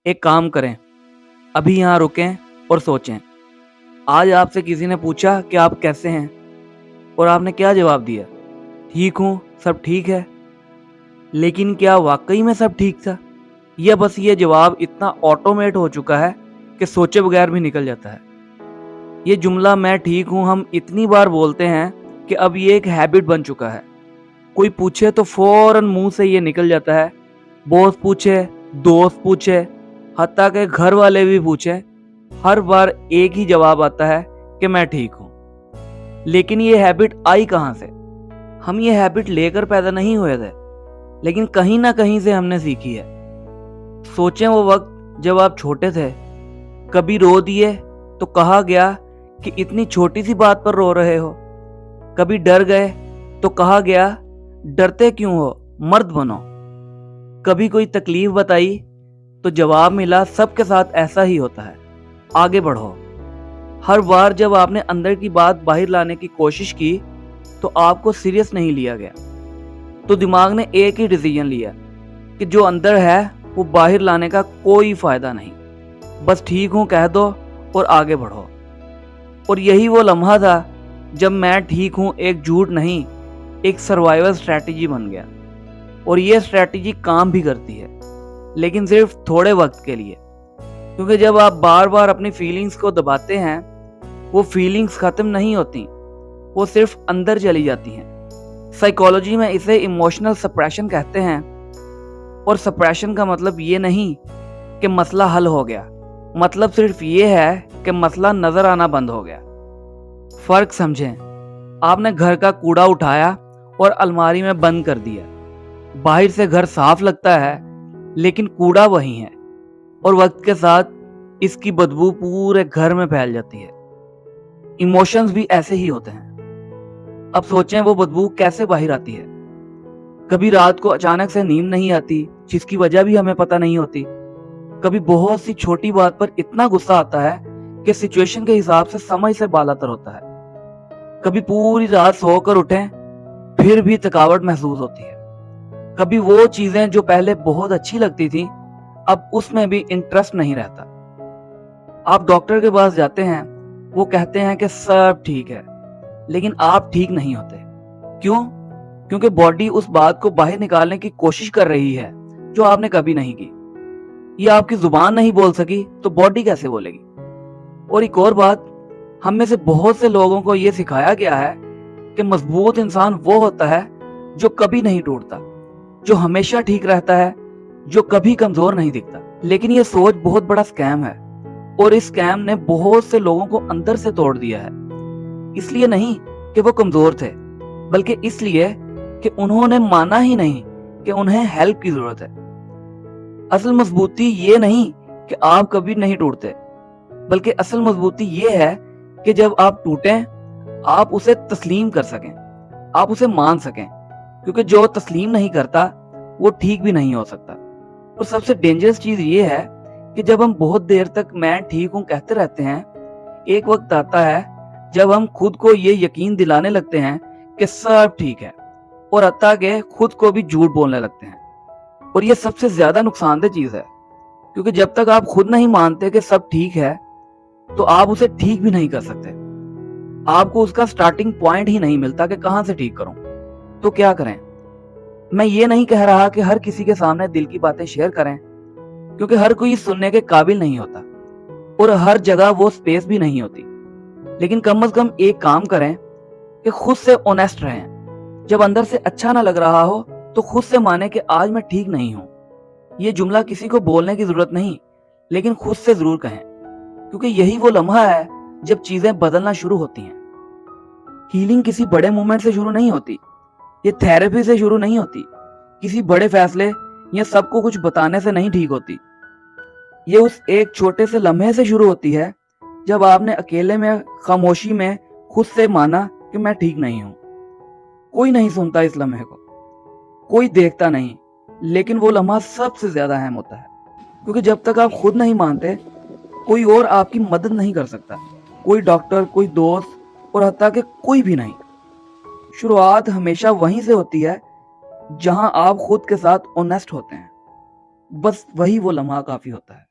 एक काम करें, अभी यहाँ रुकें और सोचें। आज आपसे किसी ने पूछा कि आप कैसे हैं और आपने क्या जवाब दिया? ठीक हूँ, सब ठीक है। लेकिन क्या वाकई में सब ठीक था, या बस ये जवाब इतना ऑटोमेट हो चुका है कि सोचे बगैर भी निकल जाता है? ये जुमला मैं ठीक हूँ हम इतनी बार बोलते हैं कि अब ये एक हैबिट बन चुका है। कोई पूछे तो फौरन मुंह से ये निकल जाता है। बॉस पूछे, दोस्त पूछे, हत्ता के घर वाले भी पूछे, हर बार एक ही जवाब आता है कि मैं ठीक हूँ। लेकिन ये हैबिट आई कहाँ से? हम ये हैबिट लेकर पैदा नहीं हुए थे, लेकिन कहीं ना कहीं से हमने सीखी है। सोचें वो वक्त जब आप छोटे थे, कभी रो दिए तो कहा गया कि इतनी छोटी सी बात पर रो रहे हो। कभी डर गए तो कहा गया डरते क्यों हो, मर्द बनो। कभी कोई तकलीफ बताई तो जवाब मिला सबके साथ ऐसा ही होता है, आगे बढ़ो। हर बार जब आपने अंदर की बात बाहर लाने की कोशिश की तो आपको सीरियस नहीं लिया गया। तो दिमाग ने एक ही डिसीजन लिया कि जो अंदर है वो बाहर लाने का कोई फायदा नहीं, बस ठीक हूं कह दो और आगे बढ़ो। और यही वो लम्हा था जब मैं ठीक हूं एक झूठ नहीं, एक सर्वाइवल स्ट्रैटेजी बन गया। और ये स्ट्रैटेजी काम भी करती है, लेकिन सिर्फ थोड़े वक्त के लिए। क्योंकि जब आप बार बार अपनी फीलिंग्स को दबाते हैं, वो फीलिंग्स खत्म नहीं होती, वो सिर्फ अंदर चली जाती हैं। साइकोलॉजी में इसे इमोशनल सप्रेशन कहते हैं। और सप्रेशन का मतलब ये नहीं कि मसला हल हो गया, मतलब सिर्फ ये है कि मसला नजर आना बंद हो गया। फर्क समझें, आपने घर का कूड़ा उठाया और अलमारी में बंद कर दिया। बाहर से घर साफ लगता है, लेकिन कूड़ा वही है, और वक्त के साथ इसकी बदबू पूरे घर में फैल जाती है। इमोशंस भी ऐसे ही होते हैं। अब सोचें वो बदबू कैसे बाहर आती है। कभी रात को अचानक से नींद नहीं आती, जिसकी वजह भी हमें पता नहीं होती। कभी बहुत सी छोटी बात पर इतना गुस्सा आता है कि सिचुएशन के हिसाब से समझ से बालातर होता है। कभी पूरी रात सोकर उठें फिर भी थकावट महसूस होती है। कभी वो चीजें जो पहले बहुत अच्छी लगती थी, अब उसमें भी इंटरेस्ट नहीं रहता। आप डॉक्टर के पास जाते हैं, वो कहते हैं कि सब ठीक है, लेकिन आप ठीक नहीं होते। क्यों? क्योंकि बॉडी उस बात को बाहर निकालने की कोशिश कर रही है जो आपने कभी नहीं की। ये आपकी जुबान नहीं बोल सकी तो बॉडी कैसे बोलेगी? और एक और बात, हम में से बहुत से लोगों को यह सिखाया गया है कि मजबूत इंसान वो होता है जो कभी नहीं टूटता, जो हमेशा ठीक रहता है, जो कभी कमजोर नहीं दिखता। लेकिन ये सोच बहुत बड़ा स्कैम है, और इस स्कैम ने बहुत से लोगों को अंदर से तोड़ दिया है। इसलिए नहीं कि वो कमजोर थे, बल्कि इसलिए कि उन्होंने माना ही नहीं कि उन्हें हेल्प की जरूरत है। असल मजबूती ये नहीं कि आप कभी नहीं टूटते, बल्कि असल मजबूती ये है कि जब आप टूटें, आप उसे तस्लीम कर सकें, आप उसे मान सकें। क्योंकि जो तस्लीम नहीं करता वो ठीक भी नहीं हो सकता। और सबसे डेंजरस चीज ये है कि जब हम बहुत देर तक मैं ठीक हूं कहते रहते हैं, एक वक्त आता है जब हम खुद को ये यकीन दिलाने लगते हैं कि सब ठीक है, और हत्ता के खुद को भी झूठ बोलने लगते हैं। और ये सबसे ज्यादा नुकसानदेह चीज है, क्योंकि जब तक आप खुद नहीं मानते कि सब ठीक है, तो आप उसे ठीक भी नहीं कर सकते। आपको उसका स्टार्टिंग पॉइंट ही नहीं मिलता कि कहां से ठीक करूं। तो क्या करें? मैं ये नहीं कह रहा कि हर किसी के सामने दिल की बातें शेयर करें, क्योंकि हर कोई सुनने के काबिल नहीं होता, और हर जगह वो स्पेस भी नहीं होती। लेकिन कम से कम एक काम करें कि खुद से ऑनेस्ट रहें। जब अंदर से अच्छा ना लग रहा हो तो खुद से माने कि आज मैं ठीक नहीं हूं। ये जुमला किसी को बोलने की जरूरत नहीं, लेकिन खुद से जरूर कहें, क्योंकि यही वो लम्हा है जब चीजें बदलना शुरू होती हैं। हीलिंग किसी बड़े मूवमेंट से शुरू नहीं होती, ये थेरेपी से शुरू नहीं होती, किसी बड़े फैसले या सबको कुछ बताने से नहीं ठीक होती। ये उस एक छोटे से लम्हे से शुरू होती है जब आपने अकेले में, खामोशी में खुद से माना कि मैं ठीक नहीं हूं। कोई नहीं सुनता इस लम्हे को, कोई देखता नहीं, लेकिन वो लम्हा सबसे ज्यादा अहम होता है। क्योंकि जब तक आप खुद नहीं मानते, कोई और आपकी मदद नहीं कर सकता। कोई डॉक्टर, कोई दोस्त, और हत्ता कि कोई भी नहीं। शुरुआत हमेशा वहीं से होती है जहां आप खुद के साथ ऑनेस्ट होते हैं। बस वही वो लम्हा काफी होता है।